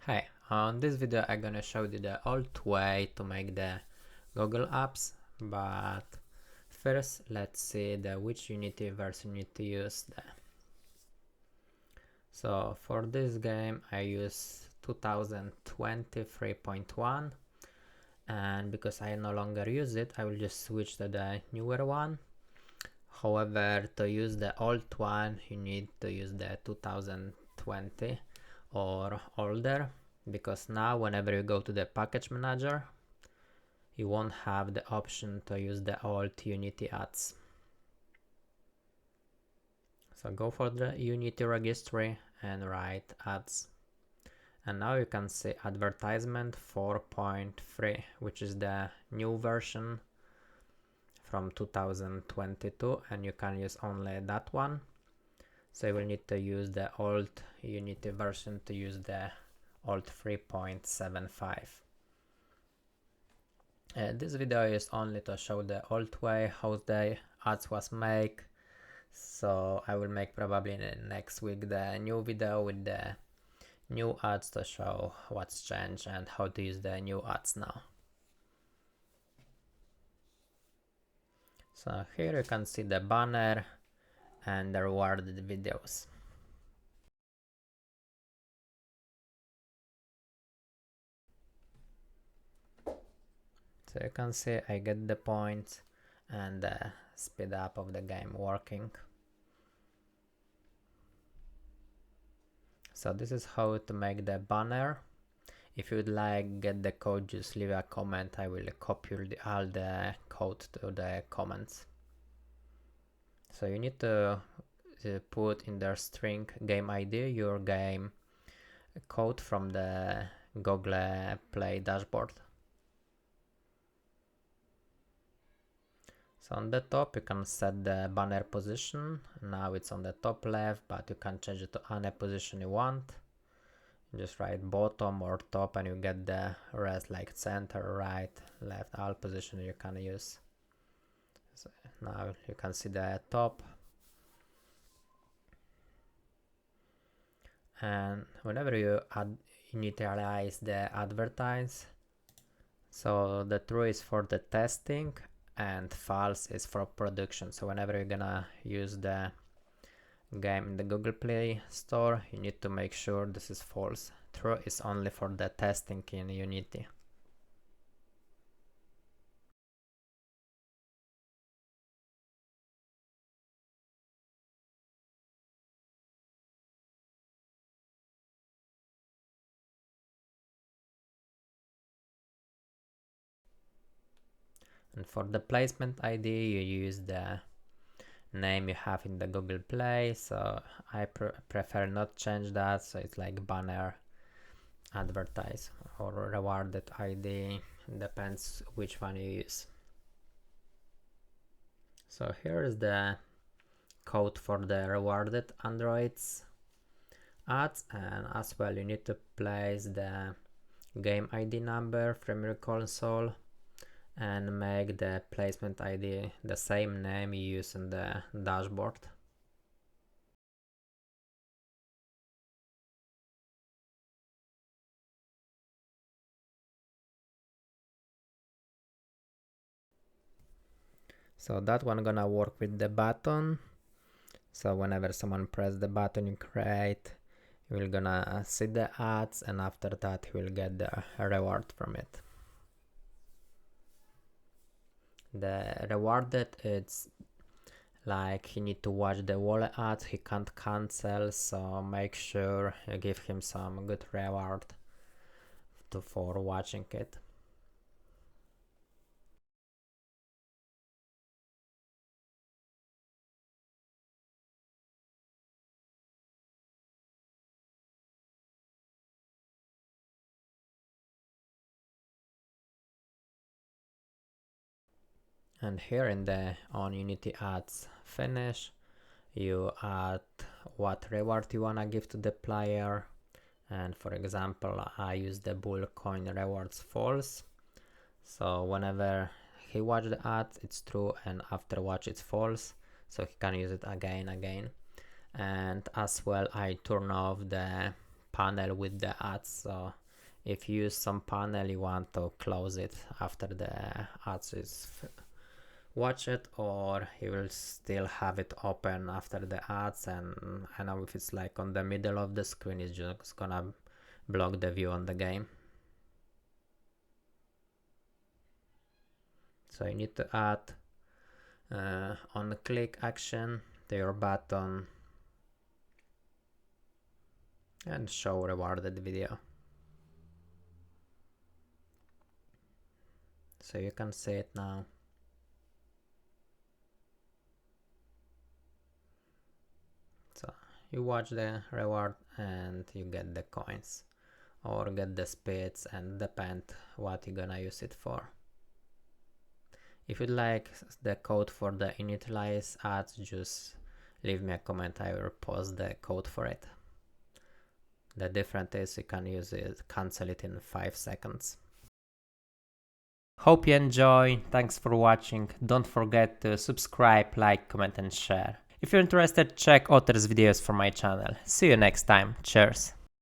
Hi, on this video I'm gonna show you the old way to make the Google apps, but first let's see which Unity version you need to use. So for this game I use 2023.1, and because I no longer use it I will just switch to the newer one. However, to use the old one you need to use the 2020 or older, because now whenever you go to the package manager you won't have the option to use the old unityads. So go for the Unity registry and write ads, and now you can see advertisement 4.3, which is the new version from 2022, and you can use only that one. So you will need to use the old Unity version to use the old 3.75. This video is only to show the old way how the ads was made. So I will make probably next week the new video with the new ads to show what's changed and how to use the new ads now. So here you can see the banner and the rewarded videos. So you can see I get the points and the speed up of the game working. So this is how to make the banner. If you would like get the code, just leave a comment. I will copy all the code to the comments. So you need to put in the string game ID your game code from the Google Play dashboard. So on the top you can set the banner position. Now it's on the top left, but you can change it to any position you want. Just write bottom or top and you get the rest, like center, right, left, all positions you can use. So now you can see the top. And whenever you initialize the advertise, so the true is for the testing and false is for production. So whenever you're gonna use the game in the Google Play Store, you need to make sure this is false. True is only for the testing in Unity. And for the placement ID, you use the name you have in the Google Play. So I prefer not change that. So it's like banner advertise or rewarded ID. Depends which one you use. So here is the code for the rewarded Androids ads, and as well you need to place the game ID number from your console and make the placement ID the same name you use in the dashboard. So that one gonna work with the button. So whenever someone press the button you create, you will gonna see the ads, and after that you will get the reward from it. The rewarded, it's like he need to watch the wall ads, he can't cancel, so make sure you give him some good reward for watching it. And here in the on Unity ads finish, you add what reward you wanna give to the player. And for example, I use the bull coin rewards false. So whenever he watch the ad, it's true, and after watch it's false. So he can use it again. And as well, I turn off the panel with the ads. So if you use some panel, you want to close it after the ads is watch it, or you will still have it open after the ads, and I know if it's like on the middle of the screen, it's just gonna block the view on the game. So you need to add on click action to your button and show rewarded video. So you can see it now. So you watch the reward and you get the coins or get the speeds, and depend what you're gonna use it for. If you'd like the code for the initialize ads, just leave me a comment, I will post the code for it. The difference is you can use it, cancel it in 5 seconds. Hope you enjoy, thanks for watching, don't forget to subscribe, like, comment and share. If you're interested, check others videos from my channel. See you next time, cheers!